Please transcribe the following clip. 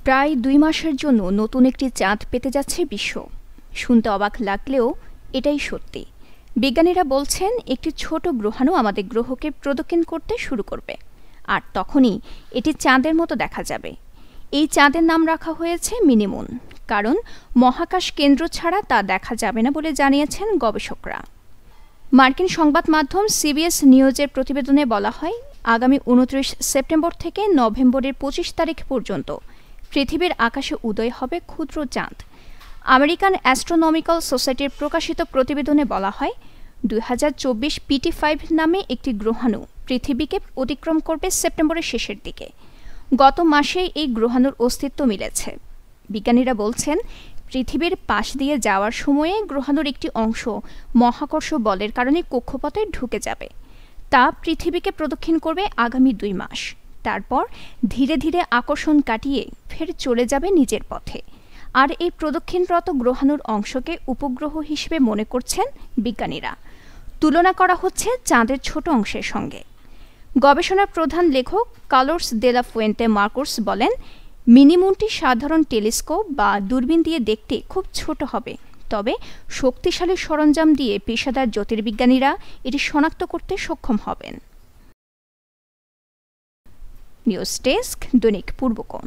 প্রায় ২ মাসের জন্য নতুন একটি চাঁদ পেতে যাচ্ছে বিশ্ব। শুনতে অবাক লাগলেও এটাই সত্যি। বিজ্ঞানীরা বলছেন একটি ছোট গ্রহাণু আমাদের গ্রহকে প্রদক্ষিণ করতে শুরু করবে, আর তখনই এটি চাঁদের মতো দেখা যাবে। এই চাঁদের নাম রাখা হয়েছে মিনিমুন, কারণ মহাকাশ কেন্দ্র ছাড়া তা দেখা যাবে না বলে জানিয়েছেন গবেষকরা। মার্কিন সংবাদ মাধ্যম সিবিএস নিউজের প্রতিবেদনে বলা হয়, আগামী ২৯ সেপ্টেম্বর থেকে নভেম্বরের ২৫ তারিখ পর্যন্ত পৃথিবীর আকাশে উদয় হবে ক্ষুদ্র চাঁদ। আমেরিকান অ্যাস্ট্রোনমিক্যাল সোসাইটির প্রকাশিত প্রতিবেদনে বলা হয়, ২০২৪ PT5 নামে একটি গ্রহাণু পৃথিবীকে অতিক্রম করবে সেপ্টেম্বরের শেষের দিকে। গত মাসেই এই গ্রহাণুর অস্তিত্ব মিলেছে। বিজ্ঞানীরা বলছেন, পৃথিবীর পাশ দিয়ে যাওয়ার সময়ে গ্রহাণুর একটি অংশ মহাকর্ষ বলের কারণে কক্ষপথে ঢুকে যাবে। তা পৃথিবীকে প্রদক্ষিণ করবে আগামী ২ মাস। তারপর ধীরে ধীরে আকর্ষণ কাটিয়ে ফের চলে যাবে নিজের পথে। আর এই প্রদক্ষিণরত গ্রহাণুর অংশকে উপগ্রহ হিসেবে মনে করছেন বিজ্ঞানীরা। তুলনা করা হচ্ছে চাঁদের ছোট অংশের সঙ্গে। গবেষণার প্রধান লেখক কার্লোস দে লা ফুয়েন্তে মার্কোস বলেন, মিনিমুনটি সাধারণ টেলিস্কোপ বা দূরবীন দিয়ে দেখতে খুব ছোট হবে, তবে শক্তিশালী সরঞ্জাম দিয়ে পেশাদার জ্যোতির্বিজ্ঞানীরা এটি শনাক্ত করতে সক্ষম হবেন। নিউজ ডেস্ক, দৈনিক পূর্বকোণ।